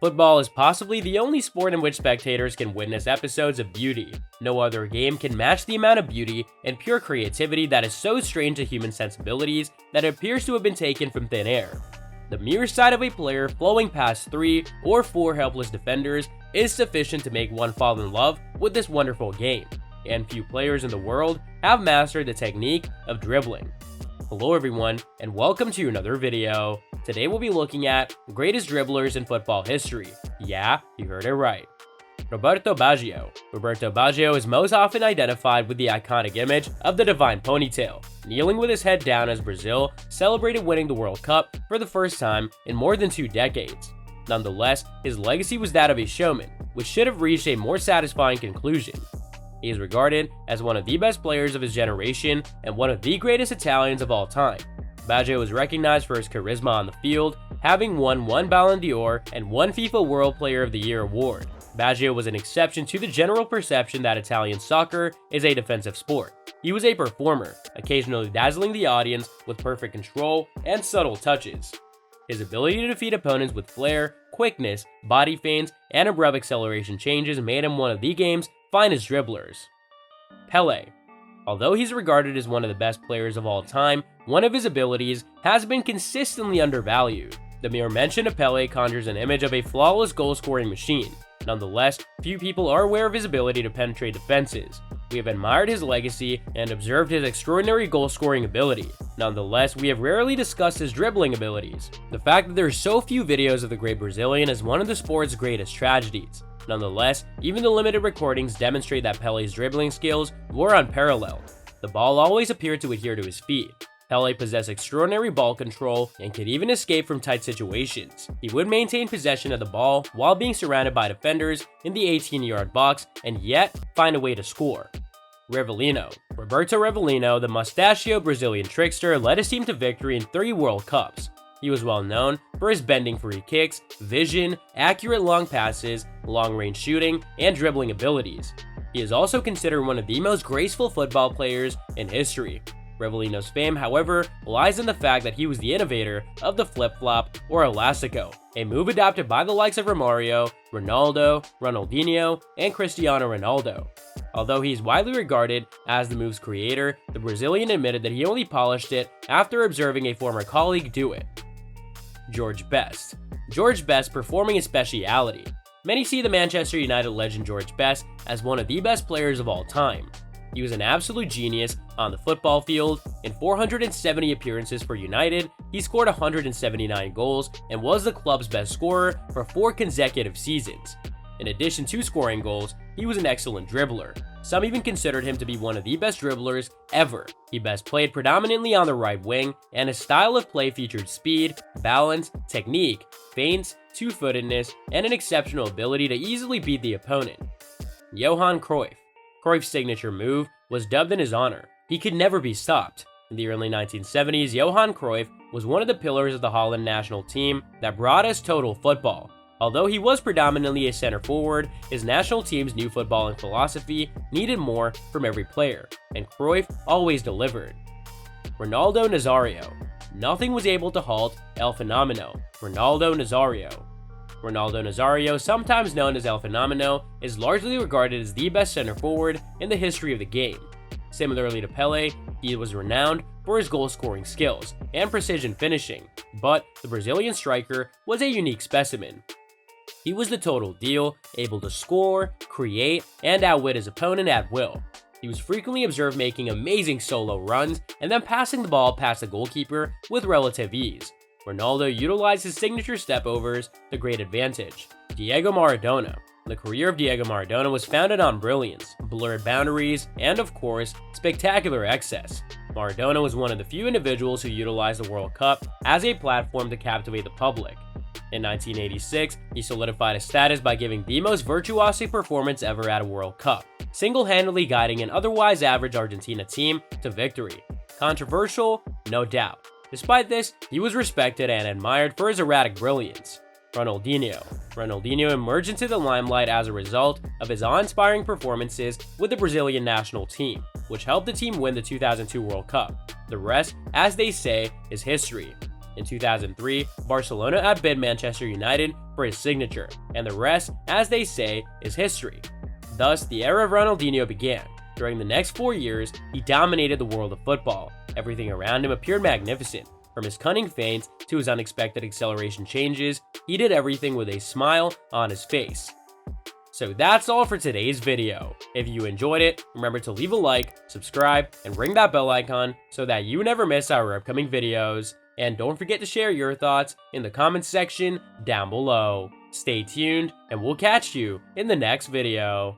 Football is possibly the only sport in which spectators can witness episodes of beauty. No other game can match the amount of beauty and pure creativity that is so strange to human sensibilities that it appears to have been taken from thin air. The mere sight of a player flowing past 3 or 4 helpless defenders is sufficient to make one fall in love with this wonderful game, and few players in the world have mastered the technique of dribbling. Hello everyone, and welcome to another video. Today we'll be looking at greatest dribblers in football history. Yeah, you heard it right. Roberto Baggio. Roberto Baggio is most often identified with the iconic image of the divine ponytail, kneeling with his head down as Brazil celebrated winning the World Cup for the first time in more than 2 decades. Nonetheless, his legacy was that of a showman, which should have reached a more satisfying conclusion. He is regarded as one of the best players of his generation and one of the greatest Italians of all time. Baggio is recognized for his charisma on the field, having won 1 Ballon d'Or and 1 FIFA World Player of the Year award. Baggio was an exception to the general perception that Italian soccer is a defensive sport. He was a performer, occasionally dazzling the audience with perfect control and subtle touches. His ability to defeat opponents with flair, quickness, body feints, and abrupt acceleration changes made him one of the game's finest dribblers. Pele. Although he's regarded as one of the best players of all time, one of his abilities has been consistently undervalued. The mere mention of Pele conjures an image of a flawless goal-scoring machine. Nonetheless, few people are aware of his ability to penetrate defenses. We have admired his legacy and observed his extraordinary goal-scoring ability. Nonetheless, we have rarely discussed his dribbling abilities. The fact that there are so few videos of the great Brazilian is one of the sport's greatest tragedies. Nonetheless, even the limited recordings demonstrate that Pele's dribbling skills were unparalleled. The ball always appeared to adhere to his feet. Pele possessed extraordinary ball control and could even escape from tight situations. He would maintain possession of the ball while being surrounded by defenders in the 18-yard box and yet find a way to score. Revelino. Roberto Revelino, the mustachioed Brazilian trickster, led his team to victory in 3 World Cups. He was well known for his bending free kicks, vision, accurate long passes, long-range shooting, and dribbling abilities. He is also considered one of the most graceful football players in history. Revelino's fame, however, lies in the fact that he was the innovator of the flip-flop or elastico, a move adopted by the likes of Romario, Ronaldo, Ronaldinho, and Cristiano Ronaldo. Although he is widely regarded as the move's creator, the Brazilian admitted that he only polished it after observing a former colleague do it. George Best. George Best performing his speciality. Many see the Manchester United legend George Best as one of the best players of all time. He was an absolute genius on the football field. In 470 appearances for United, he scored 179 goals and was the club's best scorer for 4 consecutive seasons. In addition to scoring goals, he was an excellent dribbler. Some even considered him to be one of the best dribblers ever. He best played predominantly on the right wing, and his style of play featured speed, balance, technique, feints, two-footedness, and an exceptional ability to easily beat the opponent. Johan Cruyff. Cruyff's signature move was dubbed in his honor. He could never be stopped. In the early 1970s, Johan Cruyff was one of the pillars of the Holland national team that brought us total football. Although he was predominantly a center forward, his national team's new footballing philosophy needed more from every player, and Cruyff always delivered. Ronaldo Nazario. Nothing was able to halt El Fenomeno, Ronaldo Nazario. Ronaldo Nazario, sometimes known as El Fenomeno, is largely regarded as the best center forward in the history of the game. Similarly to Pele, he was renowned for his goal-scoring skills and precision finishing, but the Brazilian striker was a unique specimen. He was the total deal, able to score, create, and outwit his opponent at will. He was frequently observed making amazing solo runs and then passing the ball past the goalkeeper with relative ease. Ronaldo utilized his signature stepovers to great advantage. Diego Maradona. The career of Diego Maradona was founded on brilliance, blurred boundaries, and of course, spectacular excess. Maradona was one of the few individuals who utilized the World Cup as a platform to captivate the public. In 1986, he solidified his status by giving the most virtuosic performance ever at a World Cup, single-handedly guiding an otherwise average Argentina team to victory. Controversial? No doubt. Despite this, he was respected and admired for his erratic brilliance. Ronaldinho. Ronaldinho emerged into the limelight as a result of his awe-inspiring performances with the Brazilian national team, which helped the team win the 2002 World Cup. The rest, as they say, is history. In 2003, Barcelona outbid Manchester United for his signature, and the rest, as they say, is history. Thus, the era of Ronaldinho began. During the next 4 years, he dominated the world of football. Everything around him appeared magnificent. From his cunning feints to his unexpected acceleration changes, he did everything with a smile on his face. So that's all for today's video. If you enjoyed it, remember to leave a like, subscribe, and ring that bell icon so that you never miss our upcoming videos. And don't forget to share your thoughts in the comments section down below. Stay tuned, and we'll catch you in the next video.